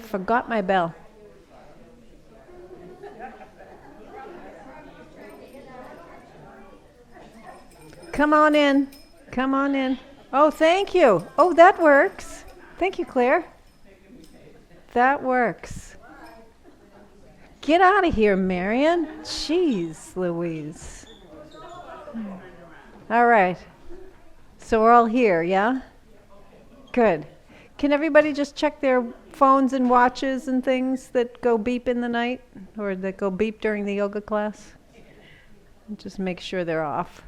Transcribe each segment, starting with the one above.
forgot my bell. Come on in. Come on in. Oh, thank you. Oh, that works. Thank you, Claire. That works. Get out of here, Marion. Jeez, Louise. All right. So we're all here, yeah? Good. Can everybody just check their phones and watches and things that go beep in the night or that go beep during the yoga class? Just make sure they're off.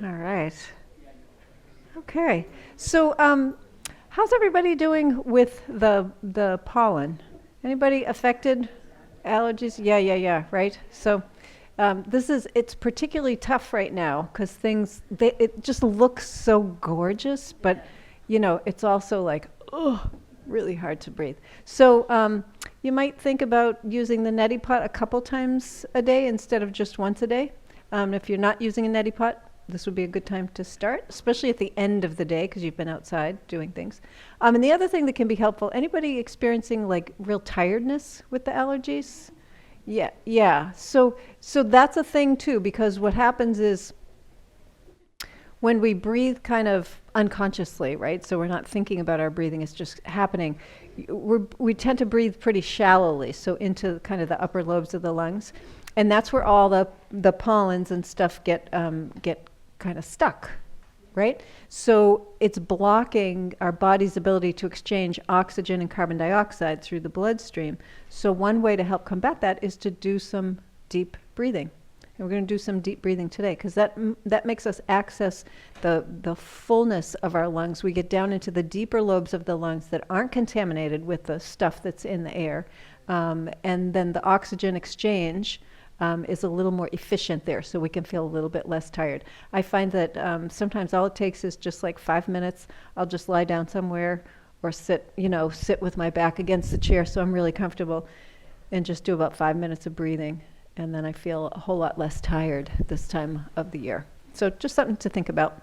All right. Okay. So, how's everybody doing with the pollen? Anybody affected? Allergies? Yeah, right? So, it's particularly tough right now because it just looks so gorgeous, but it's also like, oh, really hard to breathe. So you might think about using the neti pot a couple times a day instead of just once a day. If you're not using a neti pot, this would be a good time to start, especially at the end of the day because you've been outside doing things. And the other thing that can be helpful, anybody experiencing like real tiredness with the allergies? Yeah. So that's a thing too, because what happens is when we breathe kind of unconsciously, right? So we're not thinking about our breathing, it's just happening. We tend to breathe pretty shallowly, so into kind of the upper lobes of the lungs. And that's where all the pollens and stuff get kind of stuck, right? So it's blocking our body's ability to exchange oxygen and carbon dioxide through the bloodstream. So one way to help combat that is to do some deep breathing. And we're going to do some deep breathing today because that makes us access the fullness of our lungs. We get down into the deeper lobes of the lungs that aren't contaminated with the stuff that's in the air. And then the oxygen exchange is a little more efficient there, so we can feel a little bit less tired. I find that sometimes all it takes is just like 5 minutes. I'll just lie down somewhere or sit with my back against the chair so I'm really comfortable and just do about 5 minutes of breathing. And then I feel a whole lot less tired this time of the year. So just something to think about.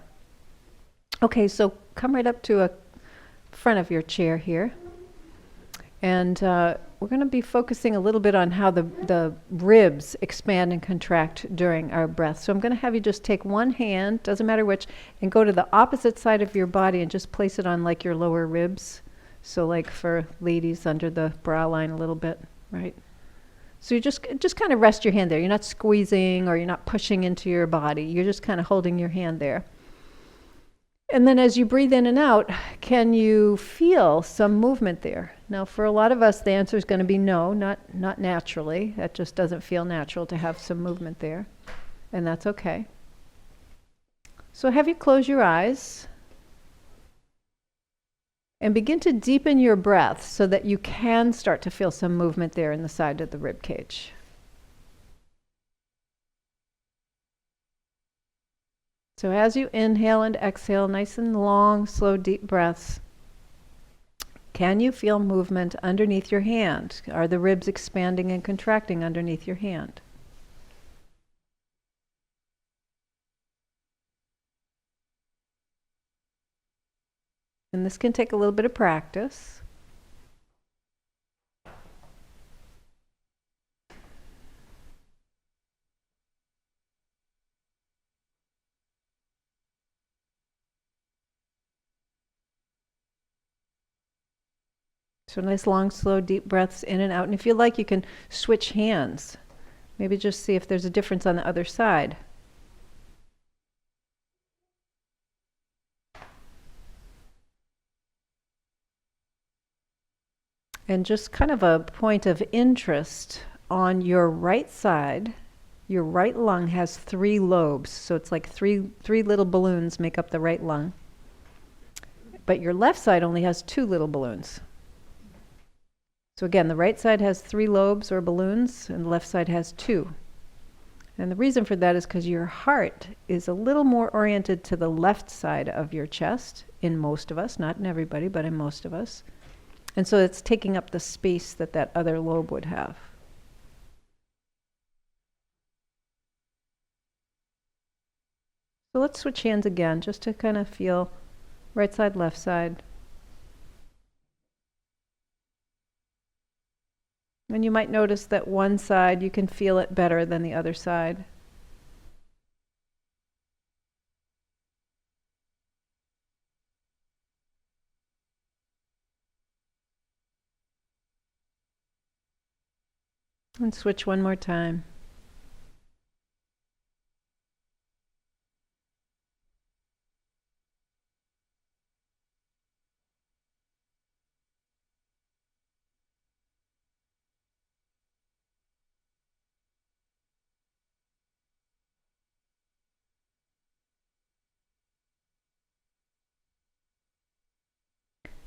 Okay, so come right up to a front of your chair here. And we're going to be focusing a little bit on how the ribs expand and contract during our breath. So I'm going to have you just take one hand, doesn't matter which, and go to the opposite side of your body and just place it on like your lower ribs. So like for ladies under the brow line a little bit, right? So you just kind of rest your hand there. You're not squeezing or you're not pushing into your body. You're just kind of holding your hand there. And then as you breathe in and out, can you feel some movement there? Now, for a lot of us, the answer is going to be no, not naturally. That just doesn't feel natural to have some movement there. And that's okay. So have you close your eyes and begin to deepen your breath so that you can start to feel some movement there in the side of the rib cage. So as you inhale and exhale, nice and long, slow, deep breaths, can you feel movement underneath your hand? Are the ribs expanding and contracting underneath your hand? And this can take a little bit of practice. So nice long, slow, deep breaths in and out. And if you like, you can switch hands. Maybe just see if there's a difference on the other side. And just kind of a point of interest on your right side, your right lung has 3 lobes. So it's like three little balloons make up the right lung. But your left side only has 2 little balloons. So again, the right side has 3 lobes or balloons, and the left side has 2. And the reason for that is because your heart is a little more oriented to the left side of your chest, in most of us, not in everybody, but in most of us. And so it's taking up the space that other lobe would have. So let's switch hands again, just to kind of feel right side, left side. And you might notice that one side you can feel it better than the other side. And switch one more time.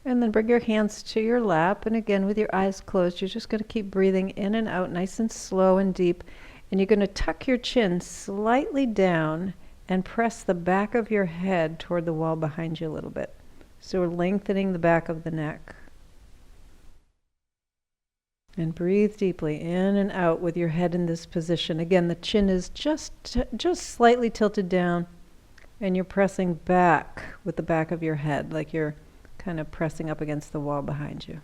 And then bring your hands to your lap, and again with your eyes closed, you're just going to keep breathing in and out nice and slow and deep. And you're going to tuck your chin slightly down and press the back of your head toward the wall behind you a little bit. So we're lengthening the back of the neck. And breathe deeply in and out with your head in this position. Again, the chin is just slightly tilted down, and you're pressing back with the back of your head, like you're kind of pressing up against the wall behind you.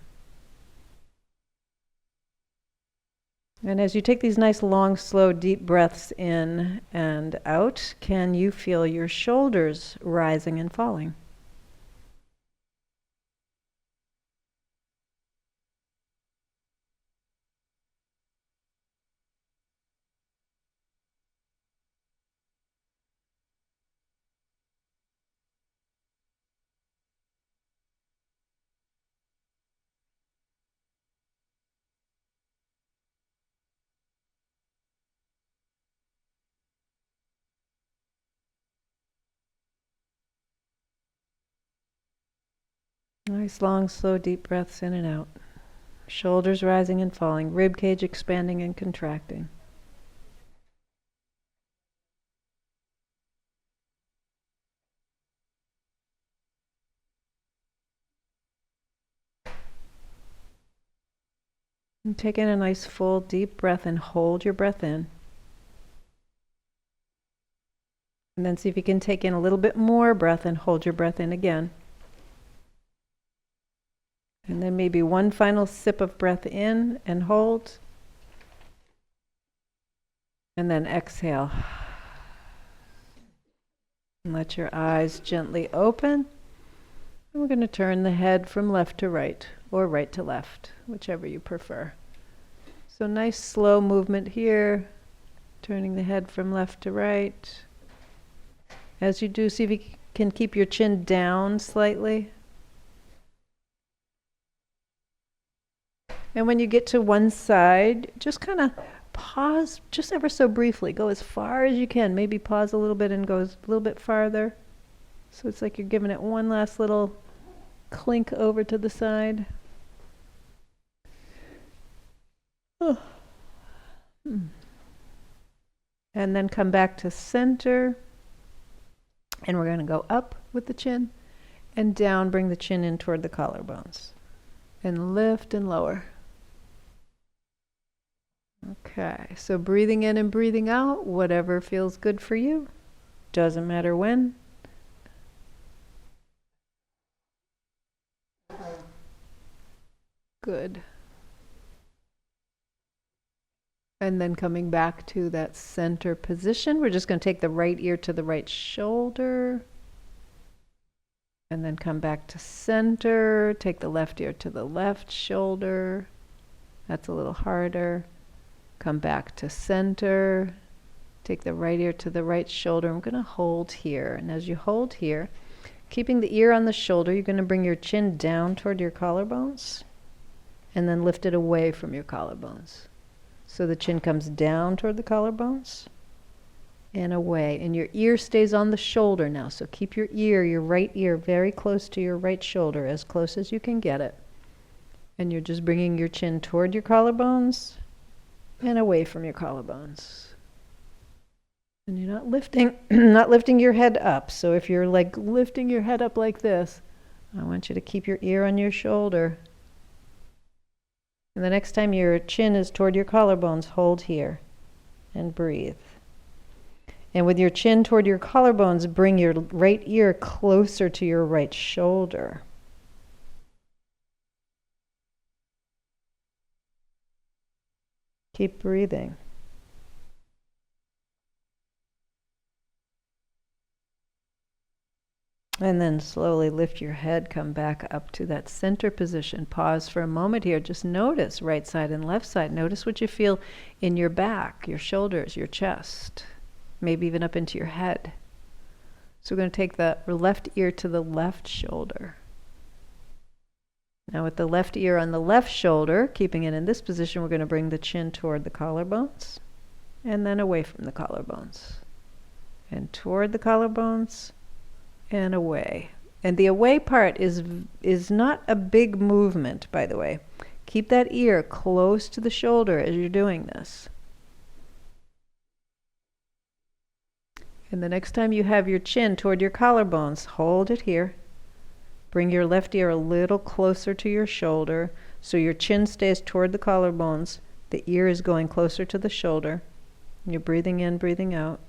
And as you take these nice, long, slow, deep breaths in and out, can you feel your shoulders rising and falling? Nice, long, slow, deep breaths in and out. Shoulders rising and falling, rib cage expanding and contracting. And take in a nice, full, deep breath and hold your breath in. And then see if you can take in a little bit more breath and hold your breath in again. And then maybe one final sip of breath in and hold. And then exhale. And let your eyes gently open. And we're going to turn the head from left to right, or right to left, whichever you prefer. So nice slow movement here, turning the head from left to right. As you do, see if you can keep your chin down slightly. And when you get to one side, just kind of pause just ever so briefly. Go as far as you can. Maybe pause a little bit and go a little bit farther. So it's like you're giving it one last little clink over to the side. Oh. And then come back to center. And we're going to go up with the chin and down, bring the chin in toward the collarbones. And lift and lower. Okay, so breathing in and breathing out, whatever feels good for you. Doesn't matter when. Good. And then coming back to that center position, we're just going to take the right ear to the right shoulder. And then come back to center. Take the left ear to the left shoulder. That's a little harder. Come back to center. Take the right ear to the right shoulder. I'm going to hold here. And as you hold here, keeping the ear on the shoulder, you're going to bring your chin down toward your collarbones and then lift it away from your collarbones. So the chin comes down toward the collarbones and away. And your ear stays on the shoulder now. So keep your ear, your right ear, very close to your right shoulder, as close as you can get it. And you're just bringing your chin toward your collarbones and away from your collarbones. And you're not lifting, not lifting your head up. So if you're like lifting your head up like this, I want you to keep your ear on your shoulder. And the next time your chin is toward your collarbones, hold here and breathe. And with your chin toward your collarbones, bring your right ear closer to your right shoulder. Keep breathing. And then slowly lift your head, come back up to that center position. Pause for a moment here. Just notice right side and left side. Notice what you feel in your back, your shoulders, your chest, maybe even up into your head. So we're going to take the left ear to the left shoulder. Now with the left ear on the left shoulder, keeping it in this position, we're going to bring the chin toward the collarbones and then away from the collarbones. And toward the collarbones and away. And the away part is not a big movement, by the way. Keep that ear close to the shoulder as you're doing this. And the next time you have your chin toward your collarbones, hold it here. Bring your left ear a little closer to your shoulder so your chin stays toward the collarbones. The ear is going closer to the shoulder. You're breathing in, breathing out.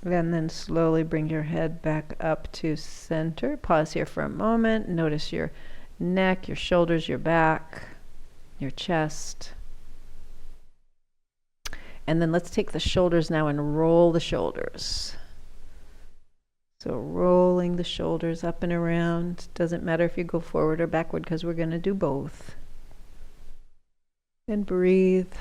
And then slowly bring your head back up to center. Pause here for a moment. Notice your neck, your shoulders, your back, your chest. And then let's take the shoulders now and roll the shoulders. So rolling the shoulders up and around. Doesn't matter if you go forward or backward because we're going to do both. And breathe.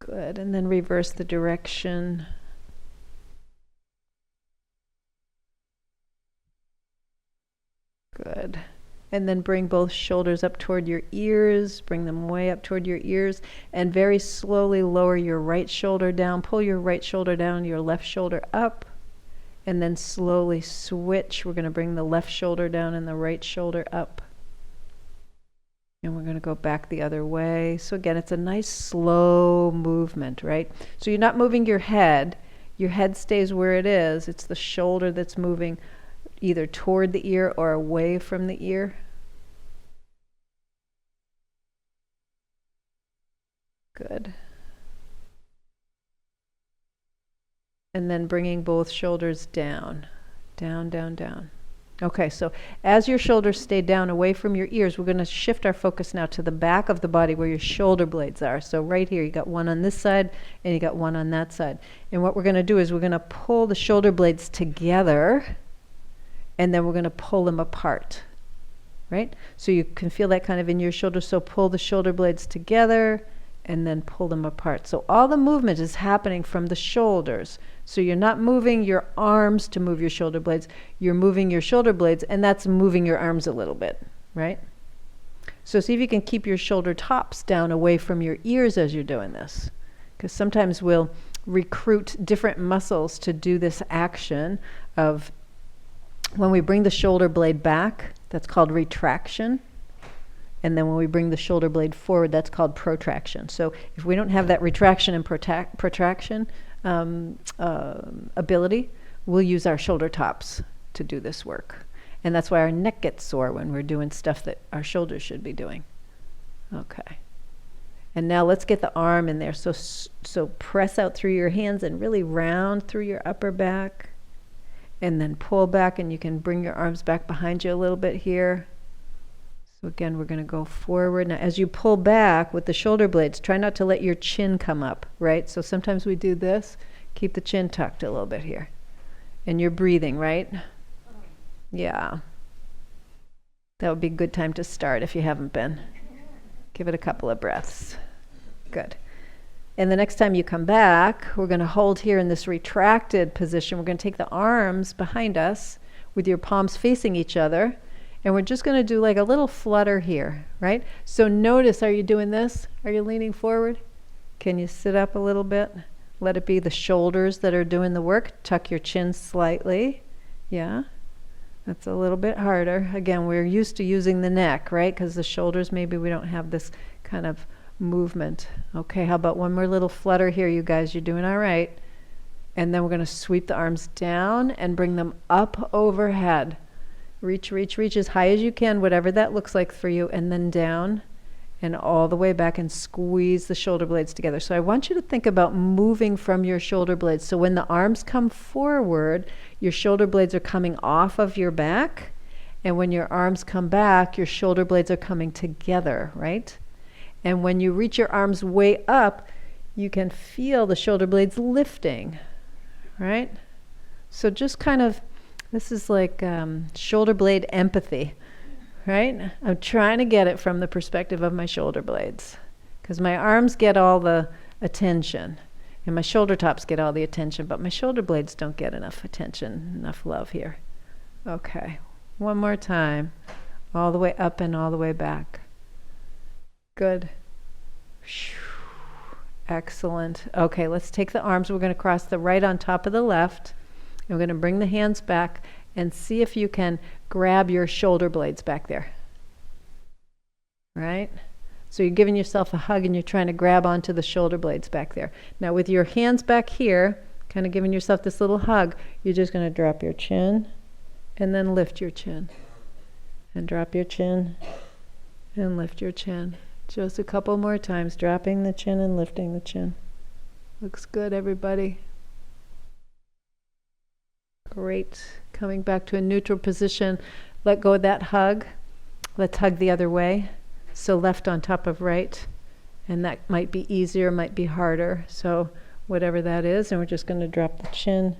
Good, and then reverse the direction. Good. And then bring both shoulders up toward your ears, bring them way up toward your ears, and very slowly lower your right shoulder down. Pull your right shoulder down, your left shoulder up, and then slowly switch. We're going to bring the left shoulder down and the right shoulder up. And we're going to go back the other way. So again, it's a nice slow movement, right? So you're not moving your head. Your head stays where it is. It's the shoulder that's moving either toward the ear or away from the ear. Good. And then bringing both shoulders down. Down, down, down. Okay, so as your shoulders stay down away from your ears, we're going to shift our focus now to the back of the body where your shoulder blades are. So right here, you got one on this side and you got one on that side. And what we're going to do is we're going to pull the shoulder blades together and then we're going to pull them apart, right? So you can feel that kind of in your shoulder. So pull the shoulder blades together and then pull them apart. So all the movement is happening from the shoulders. So you're not moving your arms to move your shoulder blades. You're moving your shoulder blades, and that's moving your arms a little bit, right? So see if you can keep your shoulder tops down away from your ears as you're doing this. Because sometimes we'll recruit different muscles to do this action of when we bring the shoulder blade back, that's called retraction. And then when we bring the shoulder blade forward, that's called protraction. So if we don't have that retraction and protraction ability, we'll use our shoulder tops to do this work. And that's why our neck gets sore when we're doing stuff that our shoulders should be doing. Okay. And now let's get the arm in there. So press out through your hands and really round through your upper back. And then pull back, and you can bring your arms back behind you a little bit here. So again, we're going to go forward. Now, as you pull back with the shoulder blades, try not to let your chin come up, right? So sometimes we do this. Keep the chin tucked a little bit here. And you're breathing, right? Yeah. That would be a good time to start if you haven't been. Give it a couple of breaths. Good. And the next time you come back, we're going to hold here in this retracted position. We're going to take the arms behind us with your palms facing each other. And we're just going to do like a little flutter here, right? So notice, are you doing this? Are you leaning forward? Can you sit up a little bit? Let it be the shoulders that are doing the work. Tuck your chin slightly. Yeah, that's a little bit harder. Again, we're used to using the neck, right? Because the shoulders, maybe we don't have this kind of movement. Okay, how about one more little flutter here, you guys? You're doing all right. And then we're going to sweep the arms down and bring them up overhead. Reach, reach, reach as high as you can, whatever that looks like for you, and then down, and all the way back, and squeeze the shoulder blades together. So I want you to think about moving from your shoulder blades. So when the arms come forward, your shoulder blades are coming off of your back. And when your arms come back, your shoulder blades are coming together, right? And when you reach your arms way up, you can feel the shoulder blades lifting, right? So just kind of, this is like shoulder blade empathy. Right? I'm trying to get it from the perspective of my shoulder blades, because my arms get all the attention and my shoulder tops get all the attention, but my shoulder blades don't get enough attention, enough love here. Okay, one more time. All the way up and all the way back. Good. Excellent. Okay, let's take the arms. We're going to cross the right on top of the left. And we're going to bring the hands back and see if you can grab your shoulder blades back there. Right? So you're giving yourself a hug and you're trying to grab onto the shoulder blades back there. Now with your hands back here, kind of giving yourself this little hug, you're just going to drop your chin and then lift your chin. And drop your chin and lift your chin. Just a couple more times, dropping the chin and lifting the chin. Looks good, everybody. Great. Coming back to a neutral position. Let go of that hug. Let's hug the other way. So left on top of right. And that might be easier, might be harder. So whatever that is. And we're just going to drop the chin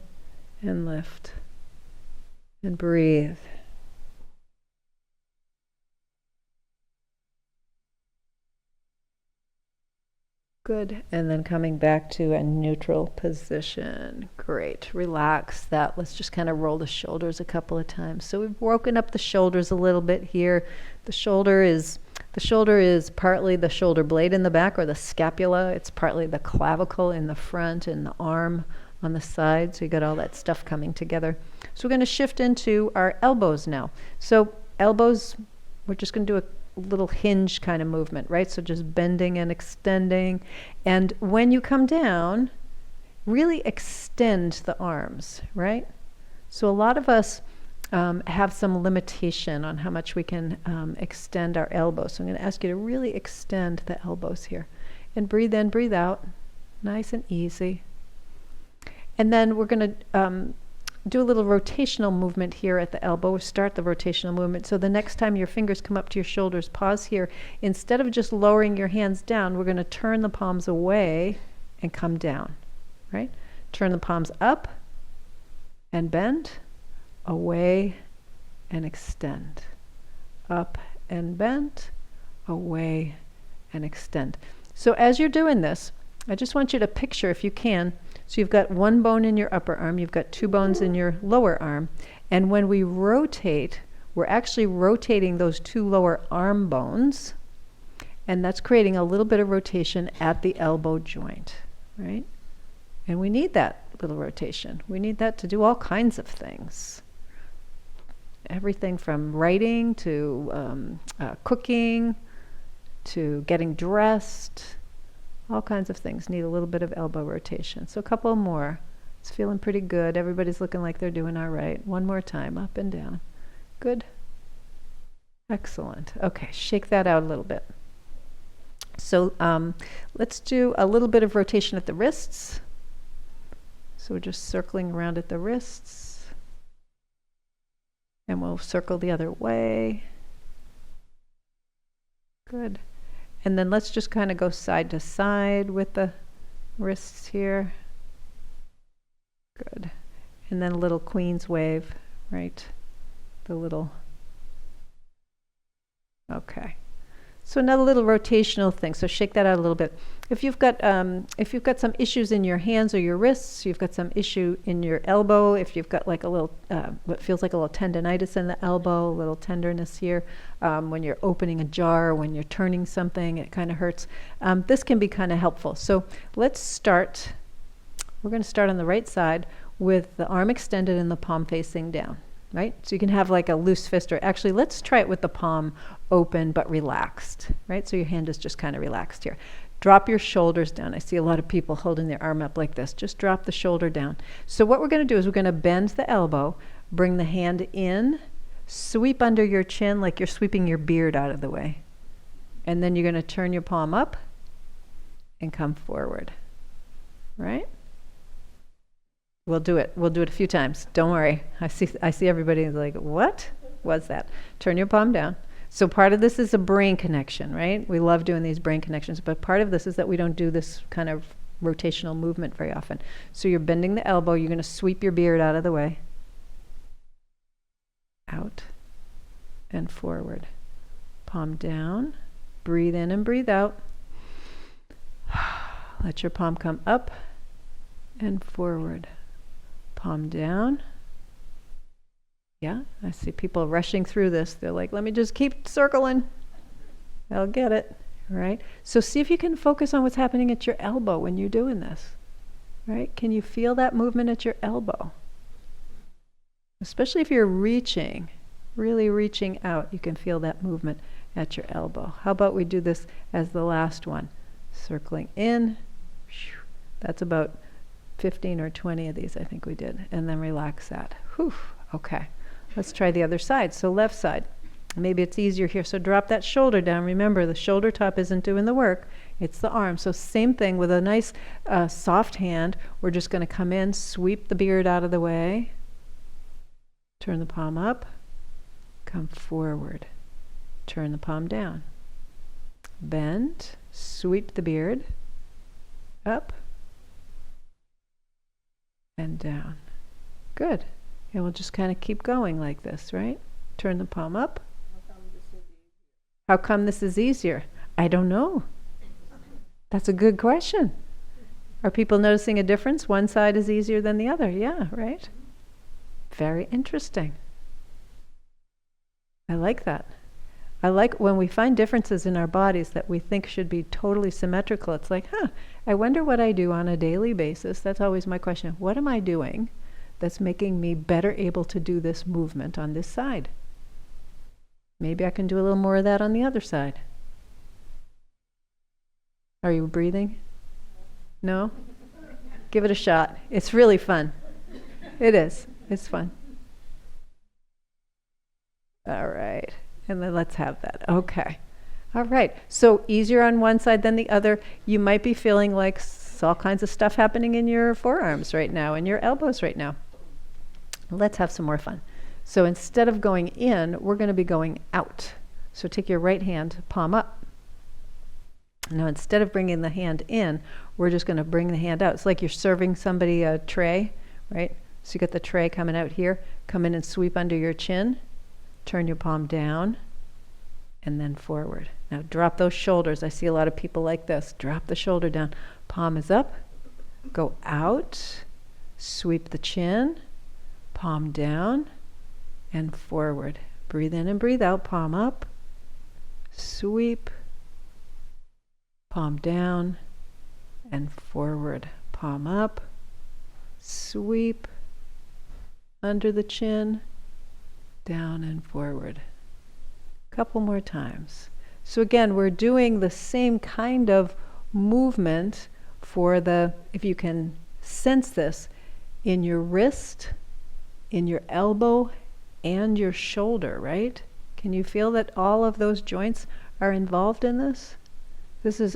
and lift. And breathe. Good. And then coming back to a neutral position. Great. Relax that. Let's just kind of roll the shoulders a couple of times. So we've broken up the shoulders a little bit here. The shoulder is partly the shoulder blade in the back, or the scapula. It's partly the clavicle in the front and the arm on the side. So you got all that stuff coming together. So we're going to shift into our elbows now. So elbows, we're just going to do a little hinge kind of movement, right? So just bending and extending. And when you come down, really extend the arms, right? So a lot of us have some limitation on how much we can extend our elbows. So I'm going to ask you to really extend the elbows here. And breathe in, breathe out. Nice and easy. And then we're going to do a little rotational movement here at the elbow. Start the rotational movement. So the next time your fingers come up to your shoulders, pause here. Instead of just lowering your hands down, we're going to turn the palms away and come down, right? Turn the palms up and bend, away and extend. Up and bend, away and extend. So as you're doing this, I just want you to picture, if you can, so you've got one bone in your upper arm, you've got two bones in your lower arm, and when we rotate, we're actually rotating those two lower arm bones, and that's creating a little bit of rotation at the elbow joint, right? And we need that little rotation. We need that to do all kinds of things. Everything from writing to cooking to getting dressed. All kinds of things need a little bit of elbow rotation. So a couple more. It's feeling pretty good. Everybody's looking like they're doing all right. One more time, up and down. Good. Excellent. Okay, shake that out a little bit. So let's do a little bit of rotation at the wrists. So we're just circling around at the wrists. And we'll circle the other way. Good. And then let's just kind of go side to side with the wrists here. Good. And then a little queen's wave, right? The little, okay. So another little rotational thing. So shake that out a little bit. If you've got some issues in your hands or your wrists, you've got some issue in your elbow, if you've got like a little, what feels like a little tendonitis in the elbow, a little tenderness here, when you're opening a jar, when you're turning something, it kind of hurts. This can be kind of helpful. So let's start. We're going to start on the right side with the arm extended and the palm facing down. Right? So you can have like a loose fist, or actually let's try it with the palm open but relaxed, right? So your hand is just kind of relaxed here. Drop your shoulders down. I see a lot of people holding their arm up like this. Just drop the shoulder down. So what we're going to do is we're going to bend the elbow, bring the hand in, sweep under your chin like you're sweeping your beard out of the way. And then you're going to turn your palm up and come forward, right? We'll do it a few times. Don't worry. I see everybody like, what was that? Turn your palm down. So part of this is a brain connection, right? We love doing these brain connections, but part of this is that we don't do this kind of rotational movement very often. So you're bending the elbow. You're going to sweep your beard out of the way. Out and forward. Palm down. Breathe in and breathe out. Let your palm come up and forward. Palm down. Yeah, I see people rushing through this. They're like, let me just keep circling. They'll get it, right? So see if you can focus on what's happening at your elbow when you're doing this, right? Can you feel that movement at your elbow? Especially if you're reaching, really reaching out, you can feel that movement at your elbow. How about we do this as the last one? Circling in. That's about 15 or 20 of these I think we did. And then relax that. Whew. Okay. Let's try the other side. So left side. Maybe it's easier here. So drop that shoulder down. Remember, the shoulder top isn't doing the work. It's the arm. So same thing with a nice soft hand. We're just going to come in, sweep the beard out of the way. Turn the palm up. Come forward. Turn the palm down. Bend. Sweep the beard. Up. And down. Good. And we'll just kind of keep going like this, right? Turn the palm up. How come this is easier? I don't know. That's a good question. Are people noticing a difference? One side is easier than the other. Yeah, right? Very interesting. I like that. I like when we find differences in our bodies that we think should be totally symmetrical. It's like, I wonder what I do on a daily basis. That's always my question. What am I doing that's making me better able to do this movement on this side? Maybe I can do a little more of that on the other side. Are you breathing? No? Give it a shot. It's really fun. It is. It's fun. All right. And then let's have that. Okay. All right. So easier on one side than the other. You might be feeling like all kinds of stuff happening in your forearms right now, and your elbows right now. Let's have some more fun. So instead of going in, we're going to be going out. So take your right hand, palm up. Now instead of bringing the hand in, we're just going to bring the hand out. It's like you're serving somebody a tray, right? So you got the tray coming out here. Come in and sweep under your chin. Turn your palm down and then forward. Now drop those shoulders. I see a lot of people like this. Drop the shoulder down. Palm is up. Go out. Sweep the chin. Palm down and forward. Breathe in and breathe out. Palm up. Sweep. Palm down and forward. Palm up. Sweep. Under the chin. Down and forward. Couple more times. So again, we're doing the same kind of movement for the, if you can sense this, in your wrist, in your elbow, and your shoulder, right? Can you feel that all of those joints are involved in this?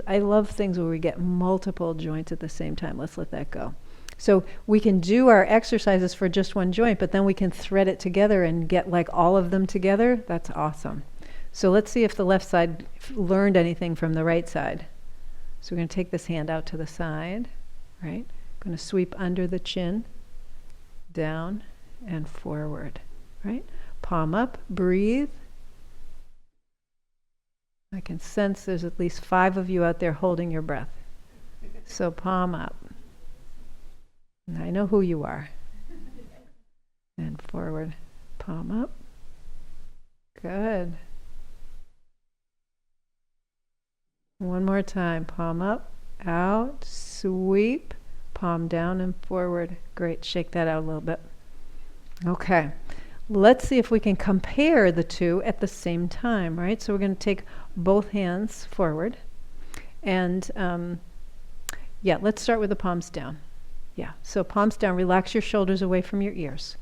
I love things where we get multiple joints at the same time. Let's let that go. So we can do our exercises for just one joint, but then we can thread it together and get like all of them together. That's awesome. So let's see if the left side learned anything from the right side. So we're going to take this hand out to the side, right? Going to sweep under the chin, down and forward, right? Palm up, breathe. I can sense there's at least 5 of you out there holding your breath. So palm up. I know who you are. And forward, palm up. Good. One more time, palm up, out, sweep, palm down and forward. Great, shake that out a little bit. Okay, let's see if we can compare the two at the same time, right? So we're going to take both hands forward. And let's start with the palms down. Yeah, so palms down, relax your shoulders away from your ears.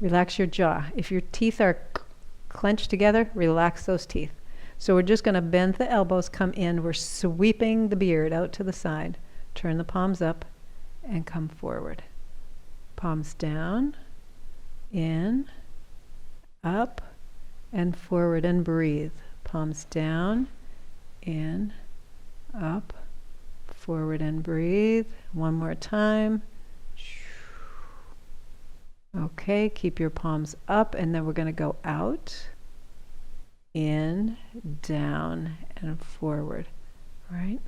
Relax your jaw. If your teeth are clenched together, relax those teeth. So we're just going to bend the elbows, come in. We're sweeping the beard out to the side. Turn the palms up and come forward. Palms down, in, up, and forward, and breathe. Palms down, in, up, forward, and breathe. One more time. Okay, keep your palms up, and then we're going to go out, in, down, and forward. Right?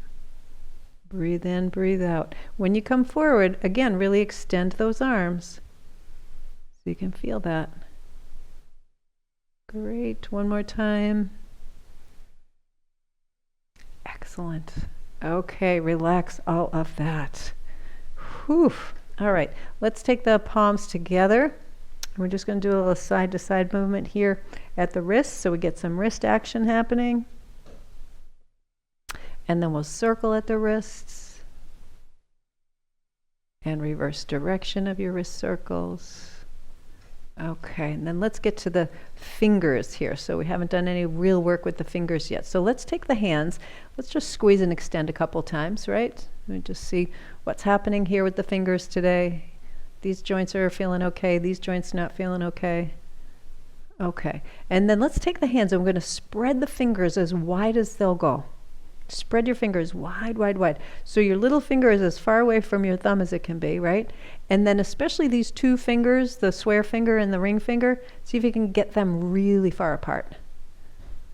Breathe in, breathe out. When you come forward, again, really extend those arms so you can feel that. Great. One more time. Excellent. Okay, relax all of that. Whew. All right, let's take the palms together. We're just going to do a little side-to-side movement here at the wrists so we get some wrist action happening. And then we'll circle at the wrists and reverse direction of your wrist circles. Okay, and then let's get to the fingers here. So we haven't done any real work with the fingers yet. So let's take the hands. Let's just squeeze and extend a couple times, right? Let me just see what's happening here with the fingers today. These joints are feeling okay. These joints not feeling okay. Okay, and then let's take the hands and we're going to spread the fingers as wide as they'll go. Spread your fingers wide, wide, wide. So your little finger is as far away from your thumb as it can be, right? And then especially these two fingers, the swear finger and the ring finger, see if you can get them really far apart.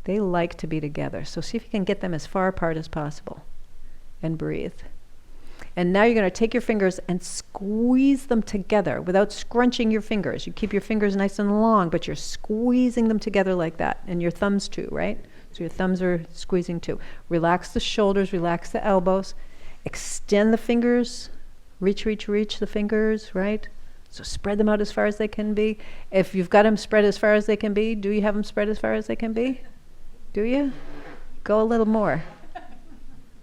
They like to be together. So see if you can get them as far apart as possible. And breathe. And now you're going to take your fingers and squeeze them together without scrunching your fingers. You keep your fingers nice and long, but you're squeezing them together like that. And your thumbs too, right? So your thumbs are squeezing too. Relax the shoulders, relax the elbows. Extend the fingers. Reach, reach, reach the fingers, right? So spread them out as far as they can be. If you've got them spread as far as they can be, do you have them spread as far as they can be? Do you? Go a little more.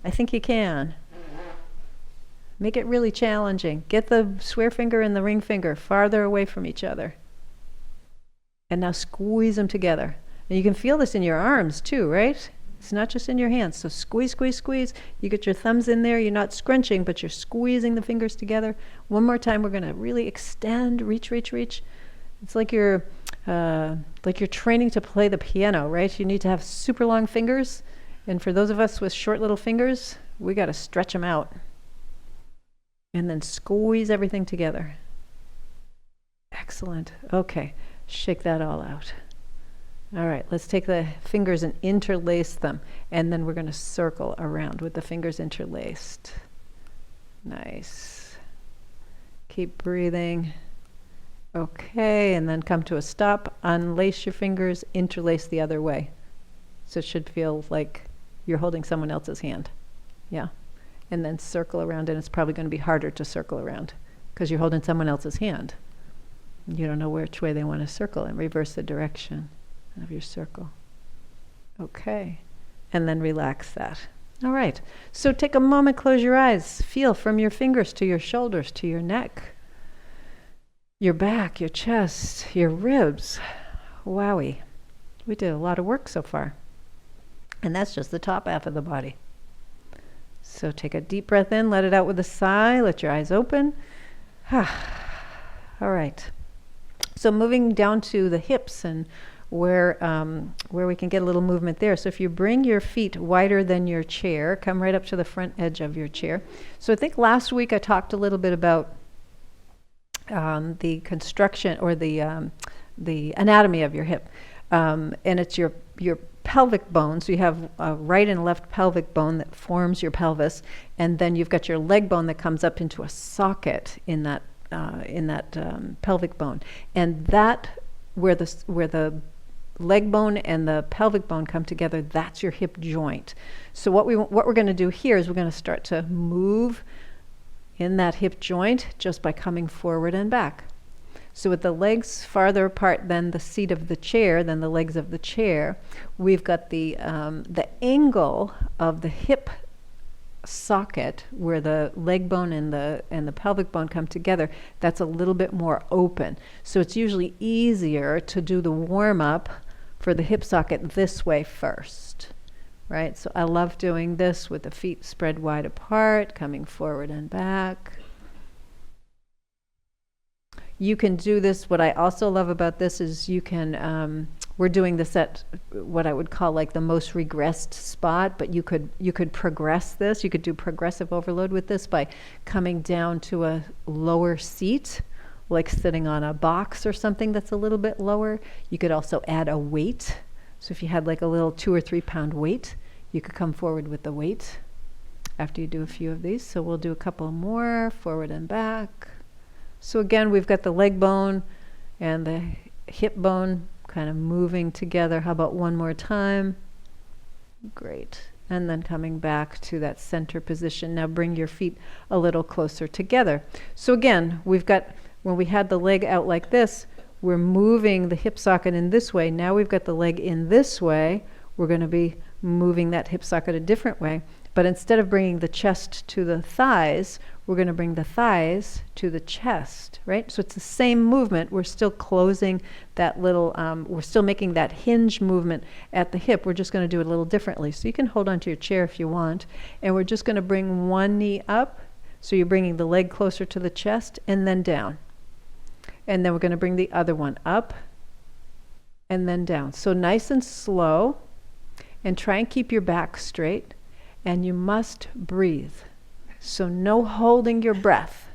I think you can. Make it really challenging. Get the swear finger and the ring finger farther away from each other. And now squeeze them together. And you can feel this in your arms too, right? It's not just in your hands. So squeeze, squeeze, squeeze. You get your thumbs in there. You're not scrunching, but you're squeezing the fingers together. One more time, we're going to really extend, reach, reach, reach. It's like you're training to play the piano, right? You need to have super long fingers. And for those of us with short little fingers, we got to stretch them out. And then squeeze everything together. Excellent. Okay, shake that all out. All right, let's take the fingers and interlace them. And then we're going to circle around with the fingers interlaced. Nice. Keep breathing. Okay, and then come to a stop. Unlace your fingers, interlace the other way. So it should feel like you're holding someone else's hand. Yeah. And then circle around, and it's probably going to be harder to circle around because you're holding someone else's hand. You don't know which way they want to circle, and reverse the direction of your circle. Okay. And then relax that. All right. So take a moment, close your eyes. Feel from your fingers to your shoulders, to your neck, your back, your chest, your ribs. Wowie. We did a lot of work so far. And that's just the top half of the body. So take a deep breath in, let it out with a sigh, let your eyes open. All right. So moving down to the hips and where we can get a little movement there. So if you bring your feet wider than your chair, come right up to the front edge of your chair. So I think last week I talked a little bit about the construction or the anatomy of your hip. And it's your pelvic bones. So you have a right and left pelvic bone that forms your pelvis, and then you've got your leg bone that comes up into a socket in that pelvic bone, and that where the leg bone and the pelvic bone come together, that's your hip joint. So what we're going to do here is we're going to start to move in that hip joint just by coming forward and back. So with the legs farther apart than the seat of the chair, than the legs of the chair, we've got the angle of the hip socket where the leg bone and the pelvic bone come together. That's a little bit more open. So it's usually easier to do the warm up for for the hip socket this way first, right? So I love doing this with the feet spread wide apart, coming forward and back. You can do this. What I also love about this is you can, we're doing this at what I would call like the most regressed spot, but you could progress this. You could do progressive overload with this by coming down to a lower seat, like sitting on a box or something that's a little bit lower. You could also add a weight. So if you had like a little 2 or 3 pound weight, you could come forward with the weight after you do a few of these. So we'll do a couple more, forward and back. So again, we've got the leg bone and the hip bone kind of moving together. How about one more time? Great. And then coming back to that center position. Now bring your feet a little closer together. So again, we've got, when we had the leg out like this, we're moving the hip socket in this way. Now we've got the leg in this way. We're going to be moving that hip socket a different way. But instead of bringing the chest to the thighs, we're going to bring the thighs to the chest, right? So it's the same movement. We're still closing that little, we're still making that hinge movement at the hip. We're just going to do it a little differently. So you can hold onto your chair if you want. And we're just going to bring one knee up. So you're bringing the leg closer to the chest and then down. And then we're going to bring the other one up and then down. So nice and slow. And try and keep your back straight. And you must breathe. So no holding your breath,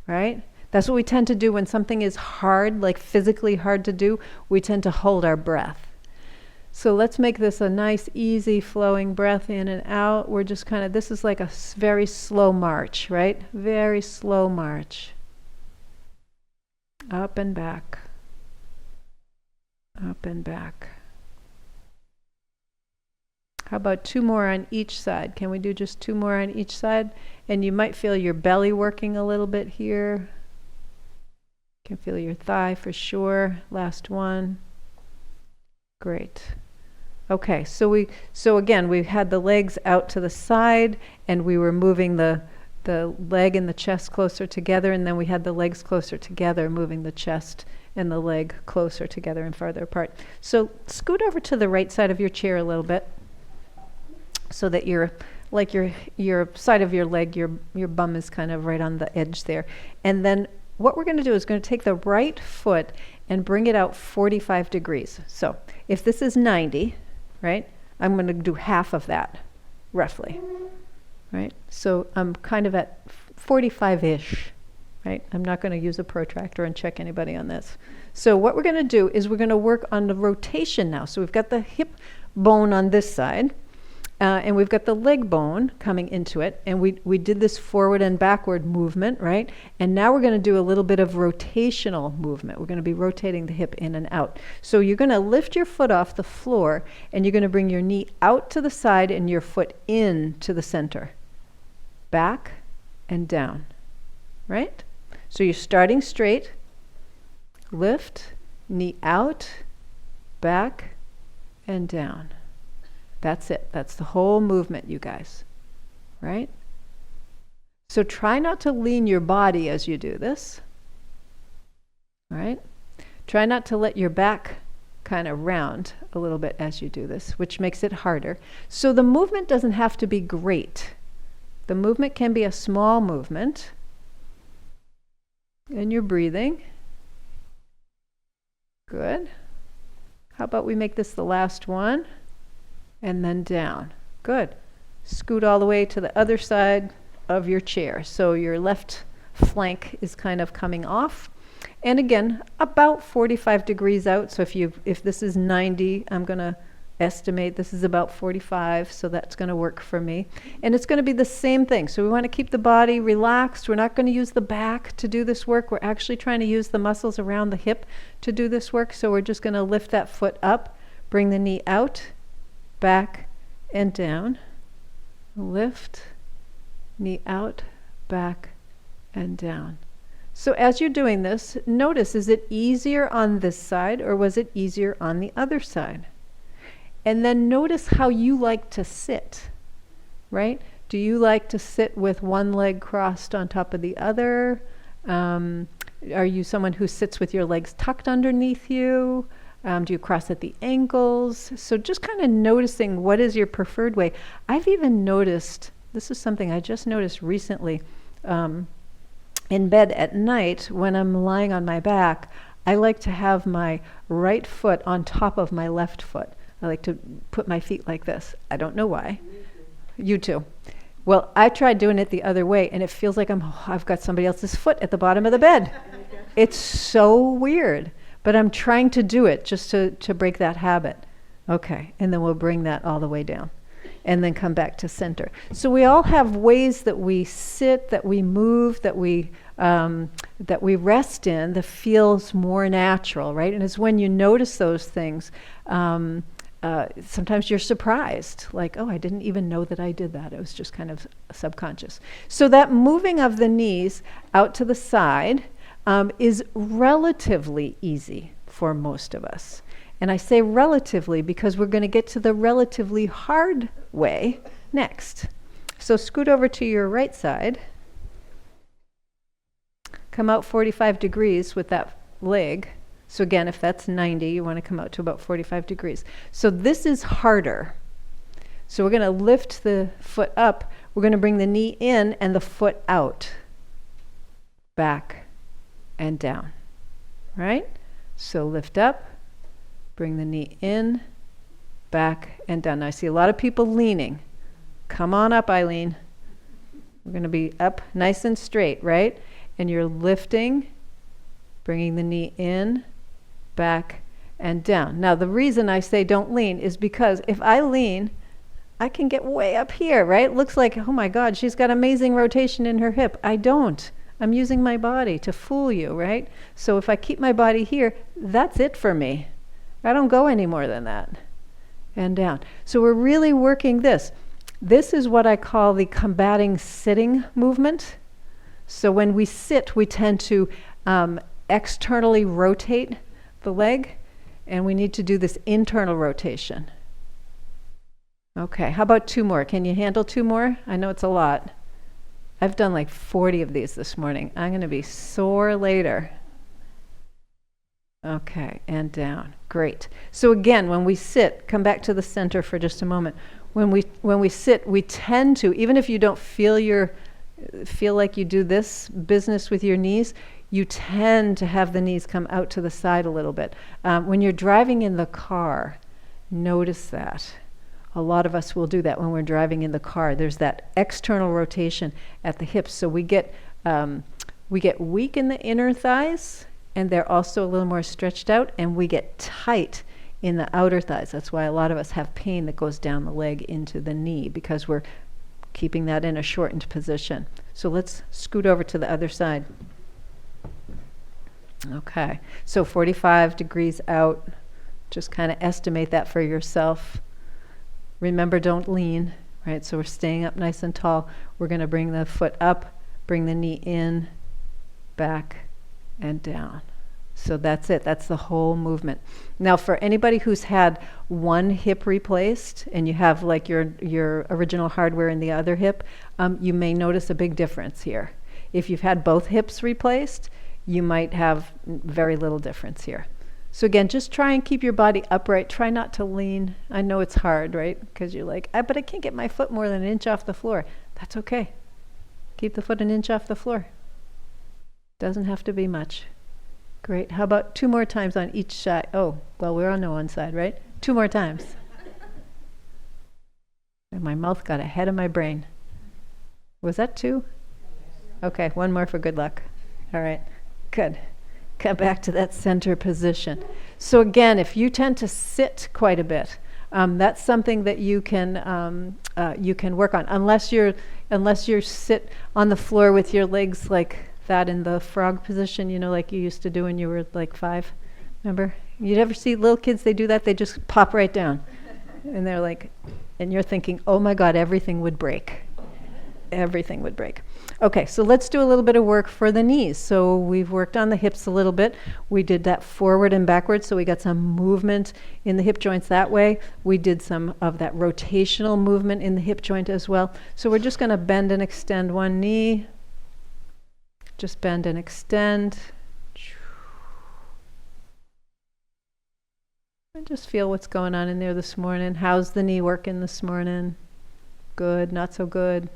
right? That's what we tend to do when something is hard, like physically hard to do. We tend to hold our breath. So let's make this a nice, easy, flowing breath in and out. We're just kind of, this is like a very slow march, right? Very slow march. Up and back. Up and back. How about 2 more on each side? Can we do just 2 more on each side? And you might feel your belly working a little bit here. You can feel your thigh for sure. Last one. Great. Okay, so again, we had the legs out to the side and we were moving the leg and the chest closer together, and then we had the legs closer together, moving the chest and the leg closer together and farther apart. So scoot over to the right side of your chair a little bit, so that your side of your leg, your bum is kind of right on the edge there. And then what we're going to do is going to take the right foot and bring it out 45 degrees. So if this is 90, right, I'm going to do half of that, roughly, right? So I'm kind of at 45-ish, right? I'm not going to use a protractor and check anybody on this. So what we're going to do is we're going to work on the rotation now. So we've got the hip bone on this side. And we've got the leg bone coming into it, and we did this forward and backward movement, right? And now we're going to do a little bit of rotational movement. We're going to be rotating the hip in and out. So you're going to lift your foot off the floor, and you're going to bring your knee out to the side and your foot in to the center. Back and down, right? So you're starting straight, lift, knee out, back, and down. That's it. That's the whole movement, you guys, right? So try not to lean your body as you do this, all right? Try not to let your back kind of round a little bit as you do this, which makes it harder. So the movement doesn't have to be great. The movement can be a small movement. And you're breathing. Good. How about we make this the last one? And then down. Good. Scoot all the way to the other side of your chair. So your left flank is kind of coming off. And again, about 45 degrees out. So if this is 90, I'm going to estimate this is about 45. So that's going to work for me. And it's going to be the same thing. So we want to keep the body relaxed. We're not going to use the back to do this work. We're actually trying to use the muscles around the hip to do this work. So we're just going to lift that foot up, bring the knee out, back and down, lift, knee out, back and down. So as you're doing this, notice, is it easier on this side or was it easier on the other side? And then notice how you like to sit, right? Do you like to sit with one leg crossed on top of the other? Are you someone who sits with your legs tucked underneath you? Do you cross at the ankles? So just kind of noticing what is your preferred way. I've even noticed, this is something I just noticed recently, in bed at night when I'm lying on my back, I like to have my right foot on top of my left foot. I like to put my feet like this. I don't know why. You too. Well, I tried doing it the other way, and it feels like I've got somebody else's foot at the bottom of the bed. It's so weird, but I'm trying to do it just to break that habit. Okay, and then we'll bring that all the way down, and then come back to center. So we all have ways that we sit, that we move, that we rest in that feels more natural, right? And it's when you notice those things, sometimes you're surprised, like, oh, I didn't even know that I did that. It was just kind of subconscious. So that moving of the knees out to the side is relatively easy for most of us. And I say relatively because we're going to get to the relatively hard way next. So scoot over to your right side. Come out 45 degrees with that leg. So again, if that's 90, you want to come out to about 45 degrees. So this is harder. So we're going to lift the foot up. We're going to bring the knee in and the foot out. Back and down. Right? So lift up, bring the knee in, back and down. Now I see a lot of people leaning. Come on up, Eileen. We're going to be up nice and straight, right? And you're lifting, bringing the knee in, back and down. Now the reason I say don't lean is because if I lean, I can get way up here, right? It looks like, oh my God, she's got amazing rotation in her hip. I don't. I'm using my body to fool you, right? So if I keep my body here, that's it for me. I don't go any more than that. And down. So we're really working this. This is what I call the combating sitting movement. So when we sit, we tend to externally rotate the leg, and we need to do this internal rotation. Okay, how about 2 more? Can you handle 2 more? I know it's a lot. I've done like 40 of these this morning. I'm going to be sore later. Okay, and down. Great. So again, when we sit, come back to the center for just a moment. When we sit, we tend to, even if you don't feel like you do this business with your knees, you tend to have the knees come out to the side a little bit. When you're driving in the car, notice that. A lot of us will do that when we're driving in the car. There's that external rotation at the hips. So we get weak in the inner thighs, and they're also a little more stretched out, and we get tight in the outer thighs. That's why a lot of us have pain that goes down the leg into the knee, because we're keeping that in a shortened position. So let's scoot over to the other side. Okay, so 45 degrees out. Just kind of estimate that for yourself. Remember, don't lean, right? So we're staying up nice and tall. We're going to bring the foot up, bring the knee in, back, and down. So that's it. That's the whole movement. Now, for anybody who's had one hip replaced and you have like your original hardware in the other hip, you may notice a big difference here. If you've had both hips replaced, you might have very little difference here. So again, just try and keep your body upright. Try not to lean. I know it's hard, right? Because you're like, but I can't get my foot more than an inch off the floor. That's okay. Keep the foot an inch off the floor. Doesn't have to be much. Great. How about 2 more times on each side? Oh, well, we're on the one side, right? 2 more times. And my mouth got ahead of my brain. Was that 2? Okay, 1 more for good luck. All right, good. Come back to that center position. So again, if you tend to sit quite a bit, that's something that you can work on. Unless you sit on the floor with your legs like that in the frog position, you know, like you used to do when you were like 5. Remember? You'd ever see little kids? They do that. They just pop right down, and they're like, and you're thinking, oh my God, everything would break. Everything would break. Okay, so let's do a little bit of work for the knees. So we've worked on the hips a little bit. We did that forward and backwards, so we got some movement in the hip joints that way. We did some of that rotational movement in the hip joint as well. So we're just going to bend and extend one knee. Just bend and extend. Just feel what's going on in there this morning. How's the knee working this morning? Good, not so good.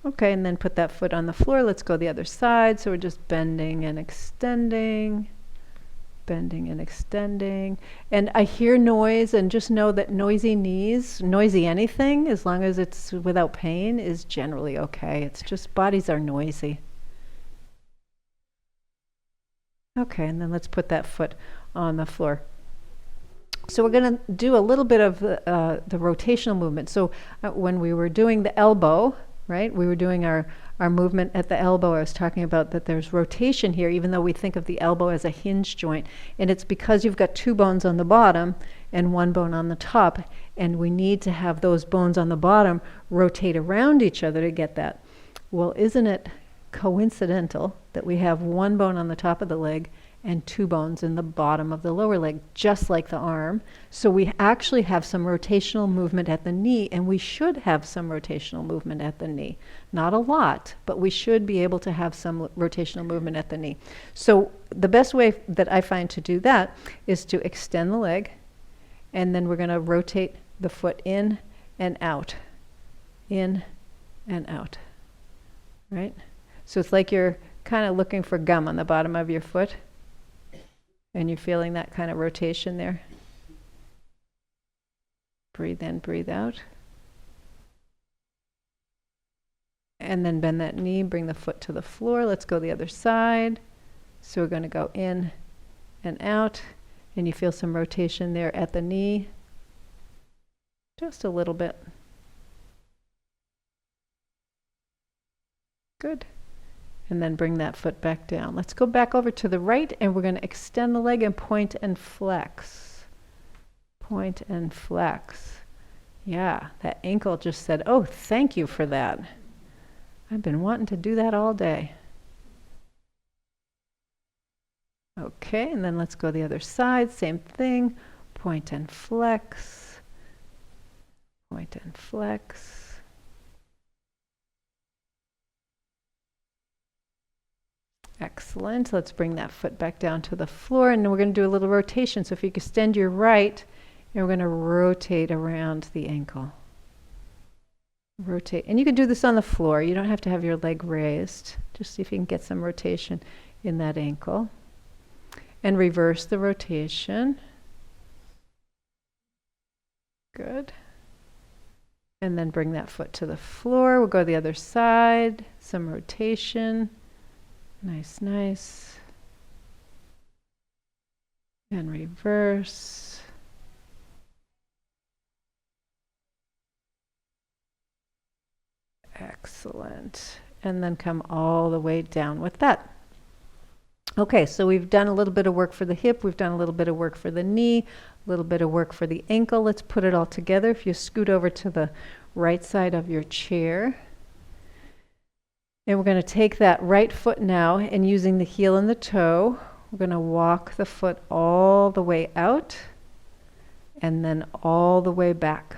Okay, and then put that foot on the floor. Let's go the other side. So we're just bending and extending, bending and extending. And I hear noise, and just know that noisy knees, noisy anything, as long as it's without pain, is generally okay. It's just bodies are noisy. Okay, and then let's put that foot on the floor. So we're going to do a little bit of the rotational movement. So when we were doing the elbow, right, we were doing our movement at the elbow. I was talking about that there's rotation here, even though we think of the elbow as a hinge joint. And it's because you've got two bones on the bottom and one bone on the top. And we need to have those bones on the bottom rotate around each other to get that. Well, isn't it coincidental that we have one bone on the top of the leg and two bones in the bottom of the lower leg, just like the arm? So we actually have some rotational movement at the knee, and we should have some rotational movement at the knee. Not a lot, but we should be able to have some rotational movement at the knee. So the best way that I find to do that is to extend the leg, and then we're going to rotate the foot in and out, in and out, right? So it's like you're kind of looking for gum on the bottom of your foot, and you're feeling that kind of rotation there. Breathe in, breathe out. And then bend that knee, bring the foot to the floor. Let's go the other side. So we're going to go in and out, and you feel some rotation there at the knee. Just a little bit. Good. And then bring that foot back down. Let's go back over to the right, and we're going to extend the leg and point and flex. Point and flex. Yeah, that ankle just said, oh, thank you for that. I've been wanting to do that all day. Okay, and then let's go the other side. Same thing. Point and flex. Point and flex. Excellent. Let's bring that foot back down to the floor, and we're going to do a little rotation. So if you extend your right, and we're going to rotate around the ankle. Rotate. And you can do this on the floor. You don't have to have your leg raised. Just see if you can get some rotation in that ankle. And reverse the rotation. Good. And then bring that foot to the floor. We'll go the other side. Some rotation. Nice, nice. And reverse. Excellent. And then come all the way down with that. Okay, so we've done a little bit of work for the hip, we've done a little bit of work for the knee, a little bit of work for the ankle. Let's put it all together. If you scoot over to the right side of your chair. And we're going to take that right foot now, and using the heel and the toe, we're going to walk the foot all the way out and then all the way back.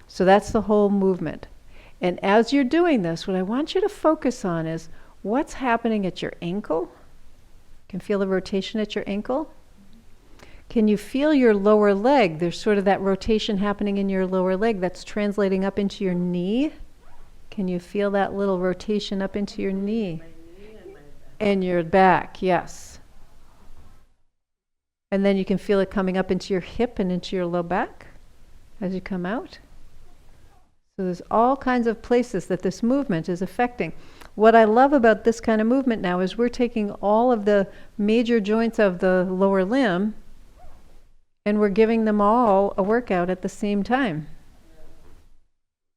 So that's the whole movement. And as you're doing this, what I want you to focus on is what's happening at your ankle. Can feel the rotation at your ankle? Can you feel your lower leg? There's sort of that rotation happening in your lower leg that's translating up into your knee. Can you feel that little rotation up into your knee? And your back, yes. And then you can feel it coming up into your hip and into your low back as you come out. So there's all kinds of places that this movement is affecting. What I love about this kind of movement now is we're taking all of the major joints of the lower limb and we're giving them all a workout at the same time.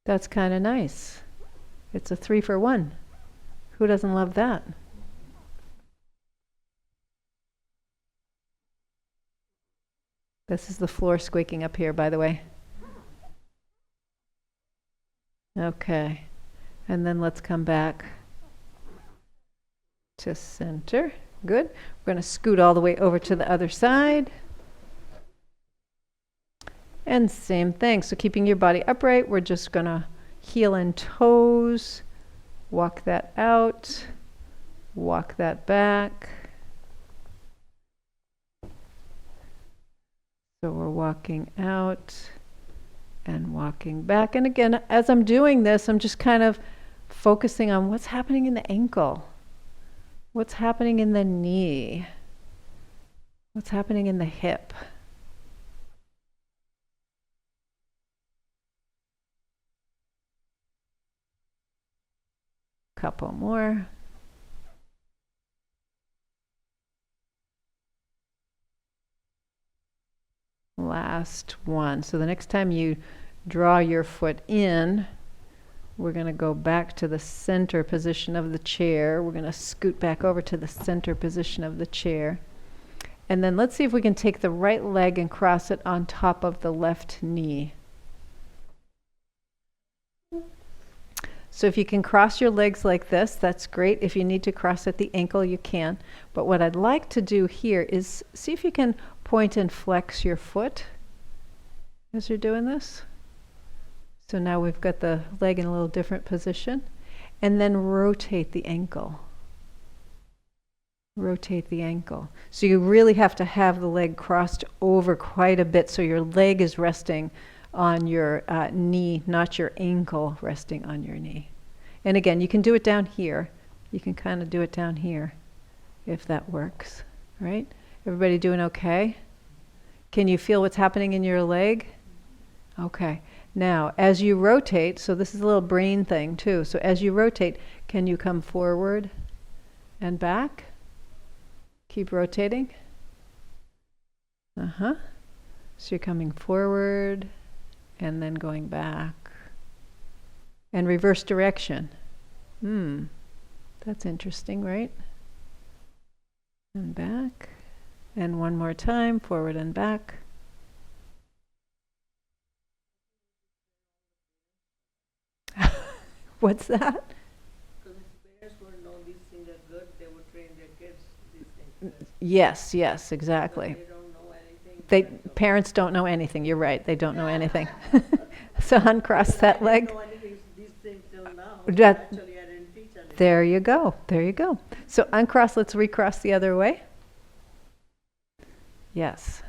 That's kind of nice. It's a 3-for-1. Who doesn't love that? This is the floor squeaking up here, by the way. Okay. And then let's come back to center. Good. We're going to scoot all the way over to the other side. And same thing. So keeping your body upright, we're just going to heel and toes, walk that out, walk that back, So we're walking out and walking back. And again, as I'm doing this, I'm just kind of focusing on what's happening in the ankle, what's happening in the knee, what's happening in the hip. Couple more. Last one. So the next time you draw your foot in, we're going to go back to the center position of the chair. We're going to scoot back over to the center position of the chair. And then let's see if we can take the right leg and cross it on top of the left knee. So if you can cross your legs like this, that's great. If you need to cross at the ankle, you can. But what I'd like to do here is see if you can point and flex your foot as you're doing this. So now we've got the leg in a little different position. And then rotate the ankle. Rotate the ankle. So you really have to have the leg crossed over quite a bit so your leg is resting on your knee, not your ankle resting on your knee. And again, you can do it down here. You can kind of do it down here if that works, right? Everybody doing okay? Can you feel what's happening in your leg? Okay. Now, as you rotate, so this is a little brain thing too. So as you rotate, can you come forward and back? Keep rotating. So you're coming forward and then going back. And reverse direction. That's interesting, right? And back. And one more time, forward and back. What's that? Because if parents would know these things are good, they would train their kids these things. Yes, yes, exactly. They don't know anything. Parents don't know anything. You're right. They don't know anything. So uncross that leg. I didn't know anything, these things till now. That- Actually, I didn't teach anything. There you go. There you go. So uncross, let's recross the other way. Yes.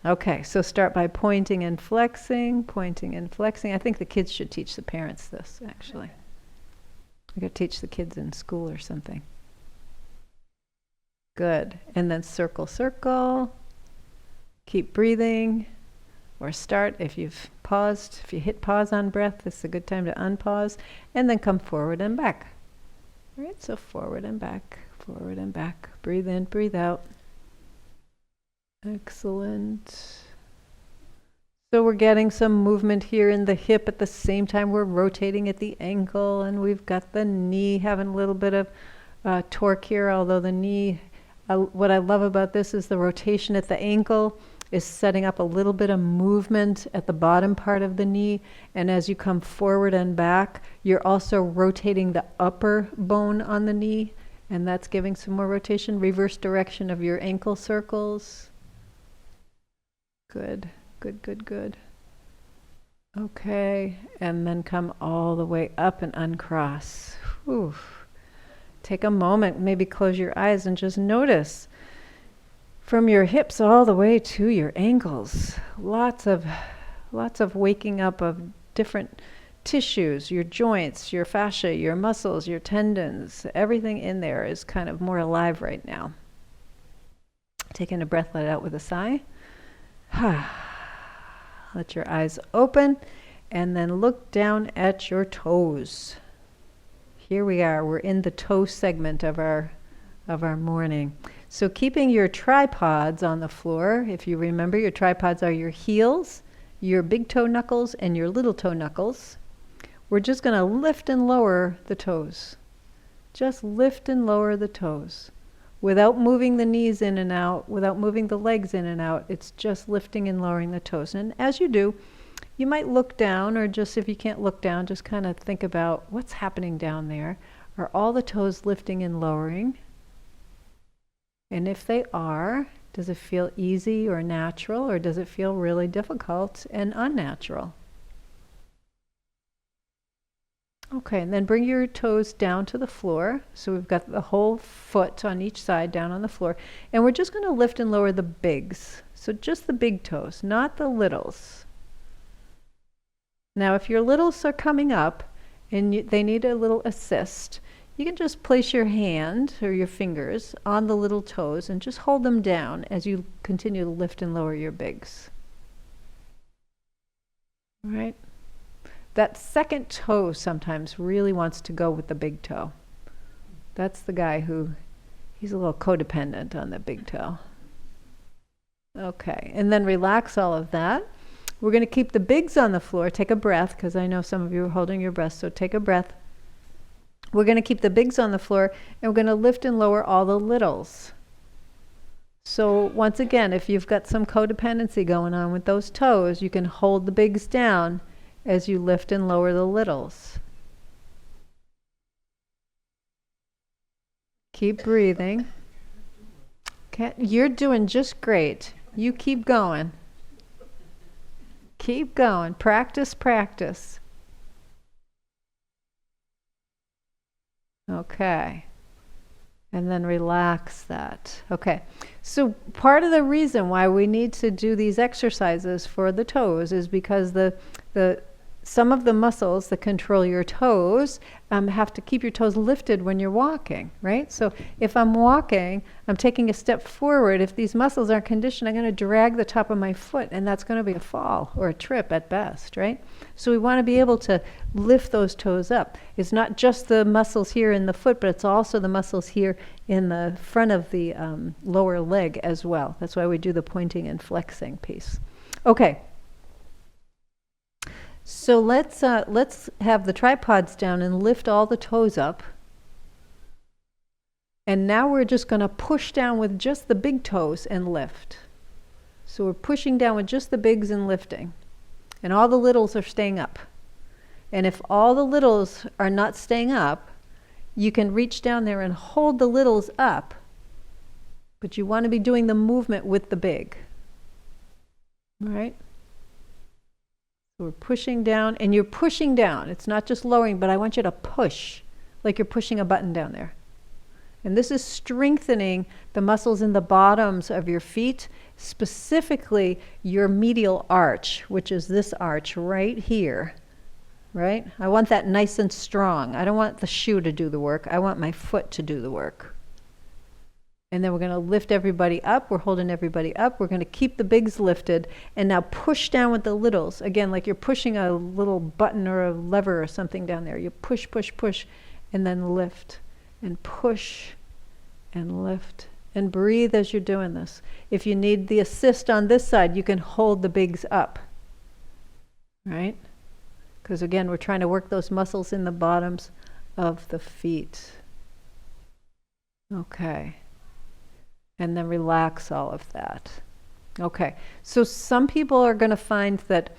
Okay, so start by pointing and flexing, pointing and flexing. I think the kids should teach the parents this, actually. We got to teach the kids in school or something. Good. And then circle, circle. Keep breathing. Or start if you've paused. If you hit pause on breath, this is a good time to unpause. And then come forward and back. All right, so forward and back, forward and back. Breathe in, breathe out. Excellent. So we're getting some movement here in the hip at the same time we're rotating at the ankle, and we've got the knee having a little bit of torque here, although the knee, what I love about this is the rotation at the ankle is setting up a little bit of movement at the bottom part of the knee, and as you come forward and back, you're also rotating the upper bone on the knee, and that's giving some more rotation. Reverse direction of your ankle circles. Good, good, good, good. Okay, and then come all the way up and uncross. Whew. Take a moment, maybe close your eyes and just notice from your hips all the way to your ankles. Lots of waking up of different tissues, your joints, your fascia, your muscles, your tendons. Everything in there is kind of more alive right now. Taking a breath, let it out with a sigh. Let your eyes open and then look down at your toes. Here we are. We're in the toe segment of our morning. So keeping your tripods on the floor, if you remember, your tripods are your heels, your big toe knuckles, and your little toe knuckles. We're just going to lift and lower the toes. Just lift and lower the toes. Without moving the knees in and out, without moving the legs in and out, it's just lifting and lowering the toes. And as you do, you might look down, or just if you can't look down, just kind of think about what's happening down there. Are all the toes lifting and lowering? And if they are, does it feel easy or natural, or does it feel really difficult and unnatural? Okay, and then bring your toes down to the floor. So we've got the whole foot on each side down on the floor. And we're just going to lift and lower the bigs. So just the big toes, not the littles. Now, if your littles are coming up and they need a little assist, you can just place your hand or your fingers on the little toes and just hold them down as you continue to lift and lower your bigs. All right? That second toe sometimes really wants to go with the big toe. That's the guy who, he's a little codependent on the big toe. Okay, and then relax all of that. We're going to keep the bigs on the floor. Take a breath, because I know some of you are holding your breath, so take a breath. We're going to keep the bigs on the floor, and we're going to lift and lower all the littles. So once again, if you've got some codependency going on with those toes, you can hold the bigs down as you lift and lower the littles. Keep breathing. You're doing just great. You keep going. Keep going. Practice, practice. Okay. And then relax that. Okay. So part of the reason why we need to do these exercises for the toes is because some of the muscles that control your toes have to keep your toes lifted when you're walking, right? So if I'm walking, I'm taking a step forward. If these muscles aren't conditioned, I'm going to drag the top of my foot, and that's going to be a fall or a trip at best, right? So we want to be able to lift those toes up. It's not just the muscles here in the foot, but it's also the muscles here in the front of the lower leg as well. That's why we do the pointing and flexing piece. Okay. So let's have the tripods down and lift all the toes up. And now we're just going to push down with just the big toes and lift. So we're pushing down with just the bigs and lifting. And all the littles are staying up. And if all the littles are not staying up, you can reach down there and hold the littles up. But you want to be doing the movement with the big. All right? We're pushing down, and you're pushing down. It's not just lowering, but I want you to push, like you're pushing a button down there. And this is strengthening the muscles in the bottoms of your feet, specifically your medial arch, which is this arch right here, right? I want that nice and strong. I don't want the shoe to do the work. I want my foot to do the work. And then we're going to lift everybody up. We're holding everybody up. We're going to keep the bigs lifted. And now push down with the littles. Again, like you're pushing a little button or a lever or something down there. You push, push, push, and then lift. And push, and lift. And breathe as you're doing this. If you need the assist on this side, you can hold the bigs up. Right? Because again, we're trying to work those muscles in the bottoms of the feet. Okay. And then relax all of that. Okay, so some people are going to find that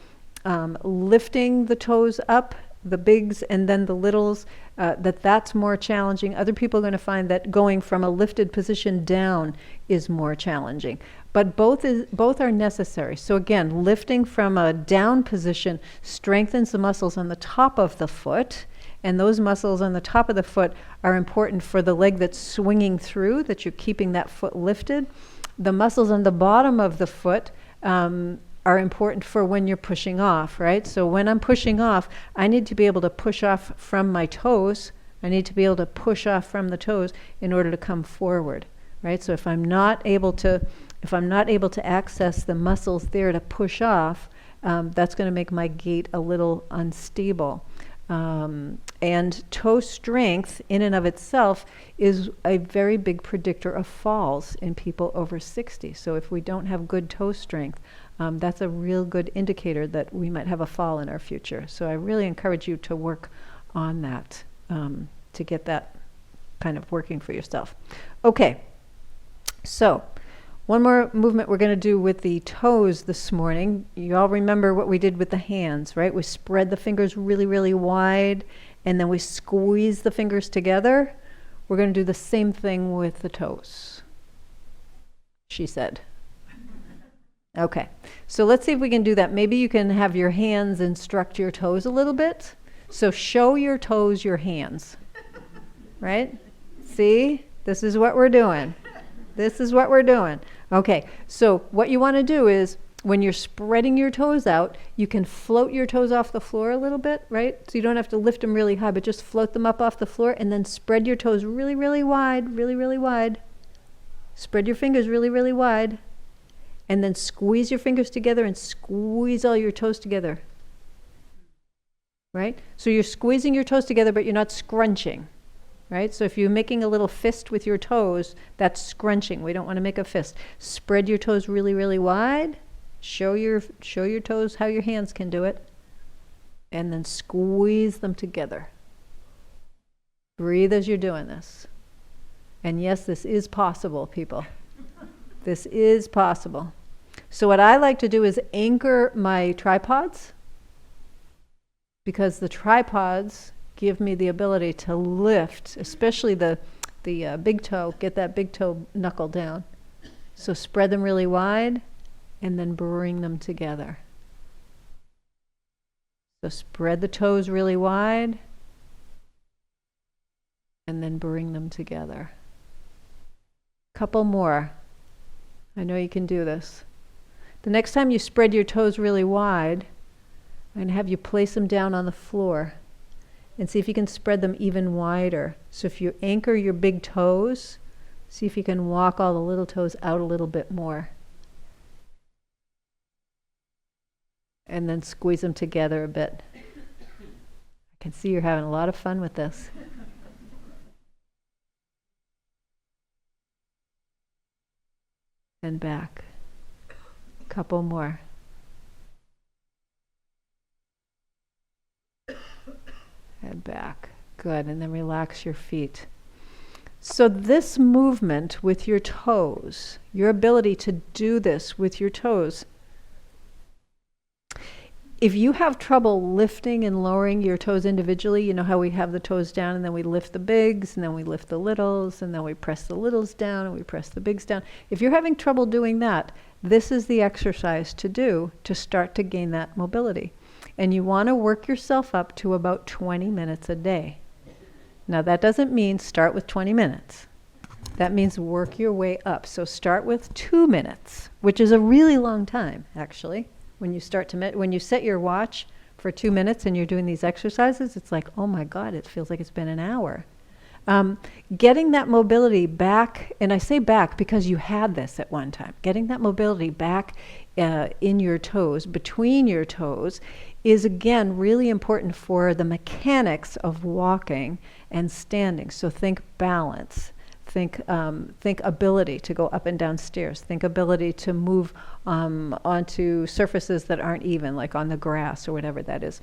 lifting the toes up, the bigs and then the littles, that's more challenging. Other people are going to find that going from a lifted position down is more challenging. But both are necessary. So again, lifting from a down position strengthens the muscles on the top of the foot. And those muscles on the top of the foot are important for the leg that's swinging through, that you're keeping that foot lifted. The muscles on the bottom of the foot are important for when you're pushing off, right? So when I'm pushing off, I need to be able to push off from my toes. I need to be able to push off from the toes in order to come forward, right? So if I'm not able to access the muscles there to push off, that's going to make my gait a little unstable. And toe strength in and of itself is a very big predictor of falls in people over 60. So if we don't have good toe strength, that's a real good indicator that we might have a fall in our future. So I really encourage you to work on that, to get that kind of working for yourself. Okay, so one more movement we're going to do with the toes this morning. You all remember what we did with the hands, right? We spread the fingers really, really wide, and then we squeeze the fingers together. We're going to do the same thing with the toes, she said. Okay, so let's see if we can do that. Maybe you can have your hands instruct your toes a little bit. So show your toes your hands, right? See, this is what we're doing. This is what we're doing. Okay, so what you want to do is when you're spreading your toes out, you can float your toes off the floor a little bit, right? So you don't have to lift them really high, but just float them up off the floor and then spread your toes really, really wide, really, really wide. Spread your fingers really, really wide. And then squeeze your fingers together and squeeze all your toes together. Right? So you're squeezing your toes together, but you're not scrunching. Right? So if you're making a little fist with your toes, that's scrunching. We don't want to make a fist. Spread your toes really, really wide. Show your toes how your hands can do it. And then squeeze them together. Breathe as you're doing this. And yes, this is possible, people. This is possible. So what I like to do is anchor my tripods, because the tripods give me the ability to lift, especially the big toe, get that big toe knuckle down. So spread them really wide and then bring them together. So spread the toes really wide and then bring them together. Couple more. I know you can do this. The next time you spread your toes really wide, I'm going to have you place them down on the floor and see if you can spread them even wider. So if you anchor your big toes, see if you can walk all the little toes out a little bit more. And then squeeze them together a bit. I can see you're having a lot of fun with this. And back. Couple more. And back. Good. And then relax your feet. So this movement with your toes, your ability to do this with your toes, if you have trouble lifting and lowering your toes individually, you know how we have the toes down and then we lift the bigs and then we lift the littles and then we press the littles down and we press the bigs down. If you're having trouble doing that, this is the exercise to do to start to gain that mobility. And you want to work yourself up to about 20 minutes a day. Now that doesn't mean start with 20 minutes. That means work your way up. So start with 2 minutes, which is a really long time, actually. When you start to when you set your watch for 2 minutes and you're doing these exercises, it's like, oh my God, it feels like it's been an hour. Getting that mobility back, and I say back because you had this at one time, getting that mobility back in your toes, between your toes, is again really important for the mechanics of walking and standing. So think balance. Think ability to go up and down stairs. Think ability to move onto surfaces that aren't even, like on the grass or whatever that is.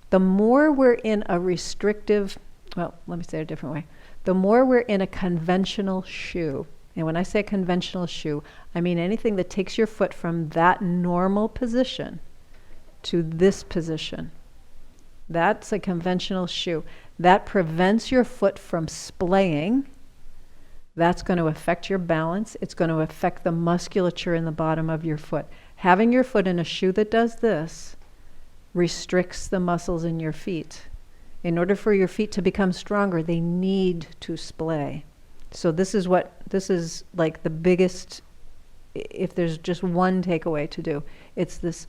The more we're in a restrictive, well, let me say it a different way. The more we're in a conventional shoe, and when I say conventional shoe, I mean anything that takes your foot from that normal position to this position. That's a conventional shoe. That prevents your foot from splaying. That's going to affect your balance. It's going to affect the musculature in the bottom of your foot. Having your foot in a shoe that does this restricts the muscles in your feet. In order for your feet to become stronger, they need to splay. So this is like the biggest, if there's just one takeaway to do, it's this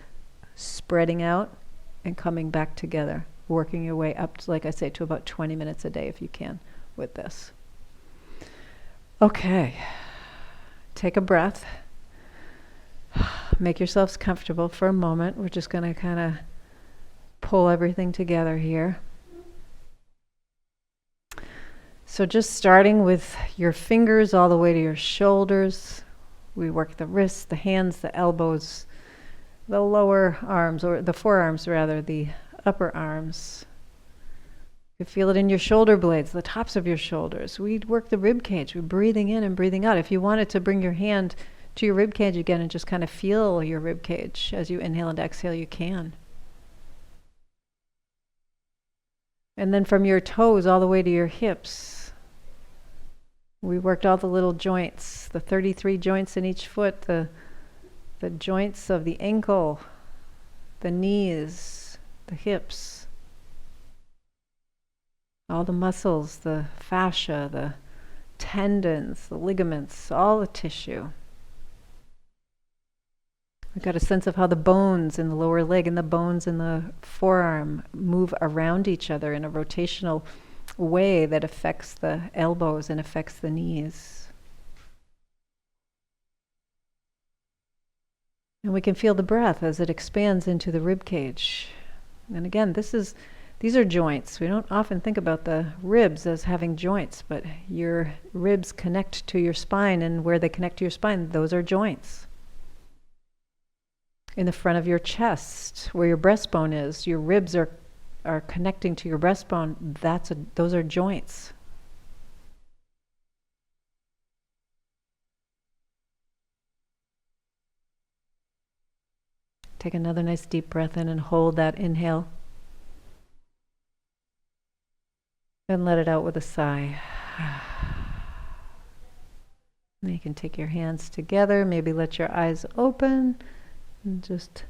spreading out and coming back together, working your way up to, like I say, to about 20 minutes a day if you can with this. Okay, take a breath. Make yourselves comfortable for a moment. We're just going to kind of pull everything together here. So just starting with your fingers all the way to your shoulders. We work the wrists, the hands, the elbows, the lower arms, or the forearms rather, the upper arms. You feel it in your shoulder blades, the tops of your shoulders. We work the rib cage. We're breathing in and breathing out. If you wanted to bring your hand to your rib cage again and just kind of feel your rib cage as you inhale and exhale, you can. And then from your toes all the way to your hips, we worked all the little joints, the 33 joints in each foot, the joints of the ankle, the knees, the hips, all the muscles, the fascia, the tendons, the ligaments, all the tissue. We've got a sense of how the bones in the lower leg and the bones in the forearm move around each other in a rotational way that affects the elbows and affects the knees. And we can feel the breath as it expands into the rib cage. And again, these are joints. We don't often think about the ribs as having joints, but your ribs connect to your spine, and where they connect to your spine, those are joints. In the front of your chest, where your breastbone is, your ribs are connecting to your breastbone. Those are joints. Take another nice deep breath in and hold that inhale. And let it out with a sigh. You can take your hands together, maybe let your eyes open, and just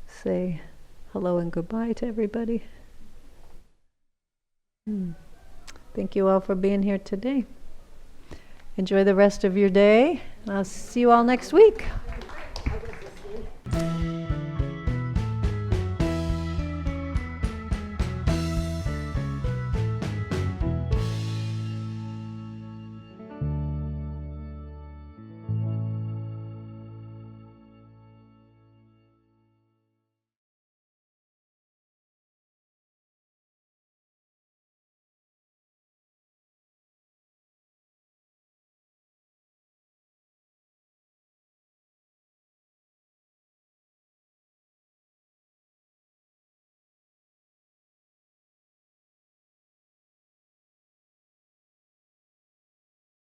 say hello and goodbye to everybody. Thank you all for being here today. Enjoy the rest of your day. I'll see you all next week.